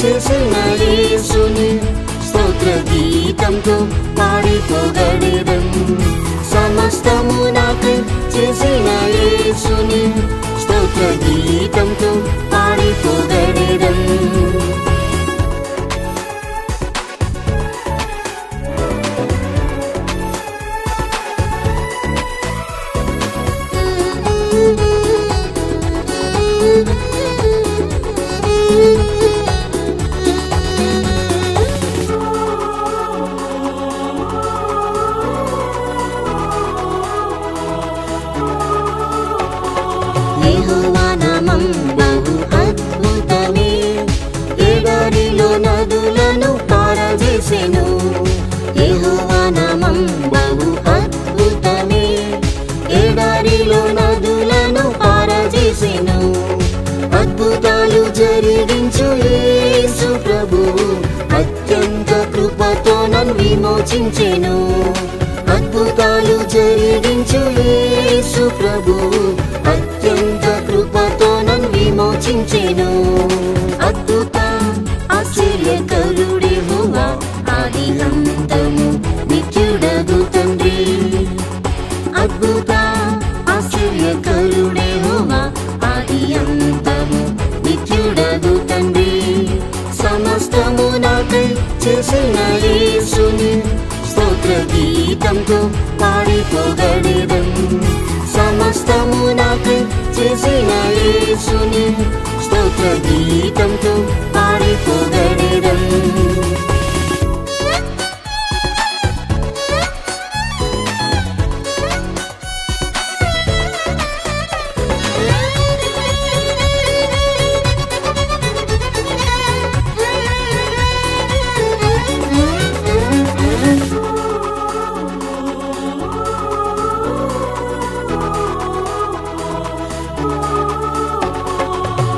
చేసిన యేసుని స్తోత్ర గీతంతో పాడి పొగడెదం సమస్తము నాకై చేసిన యేసుని స్తోత్ర గీతంతో పాడి పొగడెదం యెహోవా నామం బహు అద్భుతమే ఎడారిలో నదులను పారజేసెను యెహోవా నామం బహు అద్భుతమే ఎడారిలో నదులను పారజేసెను అద్భుతాలు జరిగించు యేసు ప్రభువు అత్యంత కృపతో నన్ను విమోచించెను అద్భుతాలు జరిగించు యేసు ప్రభువు అత్యంత కృపతో నన్ను విమోచించెను అద్భుత ఆశ్చర్యకరుడే యెహోవా ఆది అంతము నిత్యుడగు తండ్రి అద్భుత ఆశ్చర్యకరుడే యెహోవా ఆది అంతము నిత్యుడగు తండ్రి సమస్తము నాకై చేసిన యేసుని స్తోత్ర గీతంతో పాడి పొగడెదం సమస్తము నాకై చేసిన యేసుని స్తోత్ర గీతంతో పాడి పొగడెదం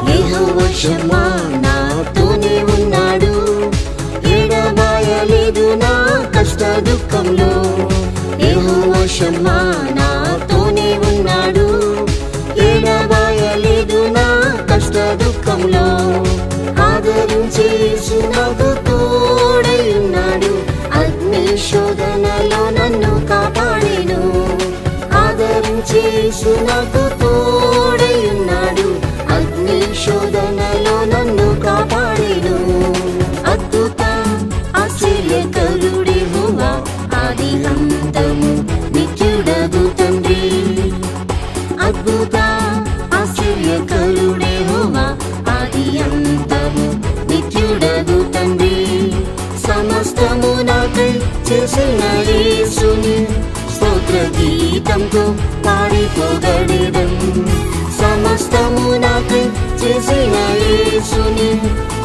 యెహోవా షమ్మా నాతోనే ఉన్నాడు ఎడబాయలేదు నా కష్ట దుఃఖంలో యెహోవా షమ్మా నాతోనే ఉన్నాడు ఎడబాయలేదు నా కష్ట దుఃఖంలో ఆదరించి యేసు నాకు తోడై ఉన్నాడు అగ్ని శోధనలో నన్ను కాపాడెను ఆదరించి యేసు నాకు తోడై ఉన్నాడు అగ్ని శోధనలో నన్ను కాపాడెను అద్భుత ఆశ్చర్యకరుడే యెహోవా ఆది అంతము నిత్యుడగు తండ్రి అద్భుత ఆశ్చర్యకరుడే యెహోవా ఆది అంతము నిత్యుడగు తండ్రి సమస్తము నాకై చేసిన యేసుని స్తోత్ర గీతంతో పాడి పొగడెదం సమస్తము నాకై చేసిన యేసుని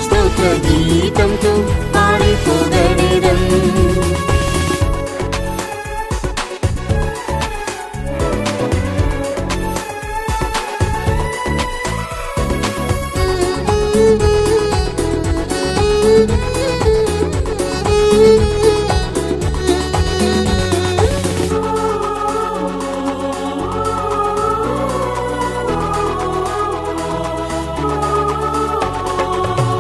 స్తోత్ర గీతంతో పాడి పొగడెదం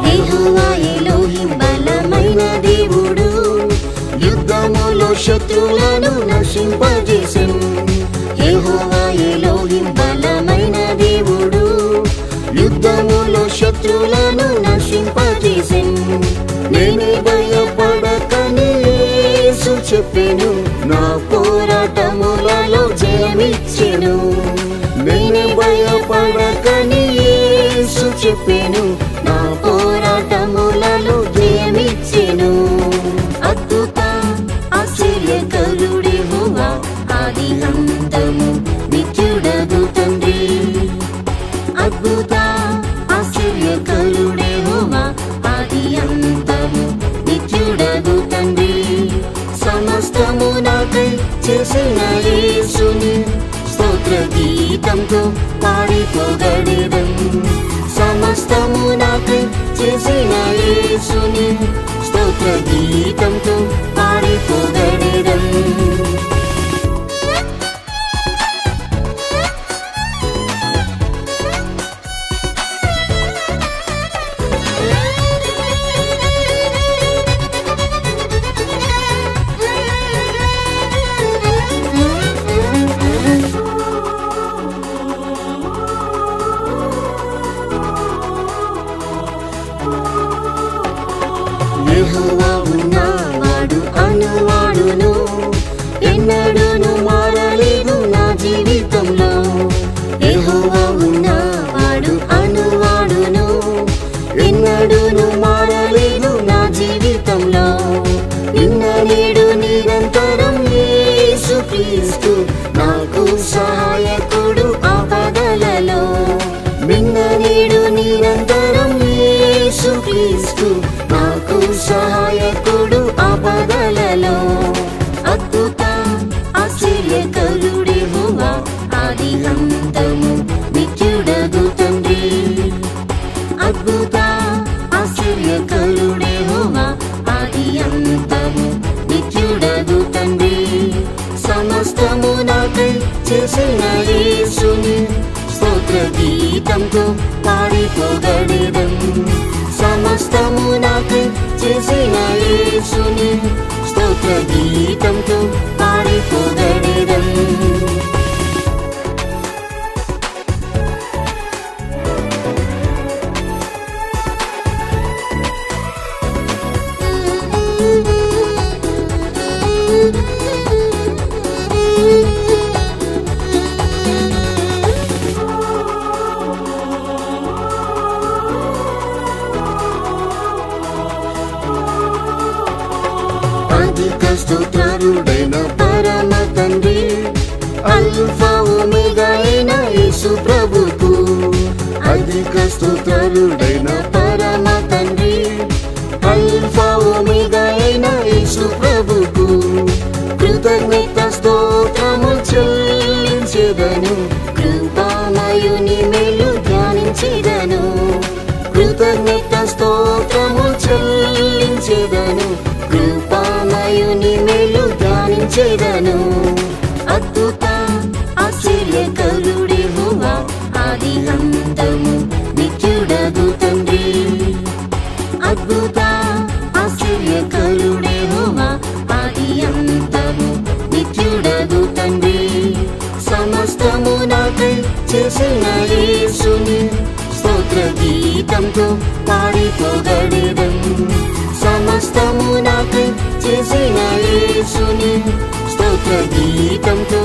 యెహోవా ఎలోహిం బలమైన దేవుడు యుద్ధములో శత్రువులను నశింపజేసెను యెహోవా ఎలోహిం బలమైన దేవుడు యుద్ధములో శత్రువులను నశింపజేసెను నేనే భయపడకని యేసు చెప్పెను నా పోరాటములలో జయమిచ్చెను నేనే భయపడకని యేసు చెప్పెను నా పోరాటములలో జయమిచ్చెను అద్భుత ఆశ్చర్యకరుడే యెహోవా ఆది అంతము నిత్యుడగు తండ్రి అద్భుత ఆశ్చర్యకరుడే యెహోవా ఆది అంతము నిత్యుడగు తండ్రి సమస్తము నాకై చేసిన యేసుని స్తోత్ర గీతంతో పాడి పొగడెదం సమస్తము నాకై చేసిన యేసుని స్తోత్ర గీతంతో పాడి పొగడెదం యెహోవా ఉన్నవాడు అనువాడును ఎన్నడూను మారలేదు నా జీవితంలో. యెహోవా ఉన్నవాడు అనువాడును ఎన్నడూను మారలేదు నా జీవితంలో. నిన్న నేడు నిరంతరం యేసుక్రీస్తు నాకు సహాయకుడు ఆపదలలో. నిన్న నేడు నిరంతరం యేసుక్రీస్తు నాకు సహాయకుడు ఆపదలలో. అద్భుత ఆశ్చర్యకరుడే యెహోవా ఆది అంతము నిత్యుడగు తండ్రి. అద్భుత ఆశ్చర్యకరుడే యెహోవా ఆది అంతము నిత్యుడగు తండ్రి. సమస్తము నాకై చేసిన యేసుని స్తోత్ర గీతంతో పాడి పొగడెదం. సమస్తము నాకై చేసిన యేసుని స్తోత్ర గీతంతో పాడి పొగడెదం. అధిక స్తోత్రుడైన పరమ తండ్రి అల్ఫా ఒమేగా అయిన యేసు ప్రభుకు. అధిక స్తోత్రుడైన పరమ తండ్రి అల్ఫా ఒమేగా అయిన యేసు ప్రభుకు. కృతజ్ఞత స్తోత్రము చెల్లించెదను కృపామయుని మేలు ధ్యానించెదను. కృతజ్ఞత స్తోత్రము చెల్లించెదను కృపామయుని మేలు ధ్యానించెదను. అద్భుత ఆశ్చర్యకరుడే యెహోవా ఆది అంతము నిత్యుడగు తండ్రి. అద్భుత ఆశ్చర్యకరుడే యెహోవా ఆది అంతము నిత్యుడగు తండ్రి. సమస్తము నాకై చేసిన యేసుని స్తోత్ర గీతంతో పాడి పొగడెదం. సమస్తము నాకై చేసిన యేసుని స్తోత్ర గీతంతో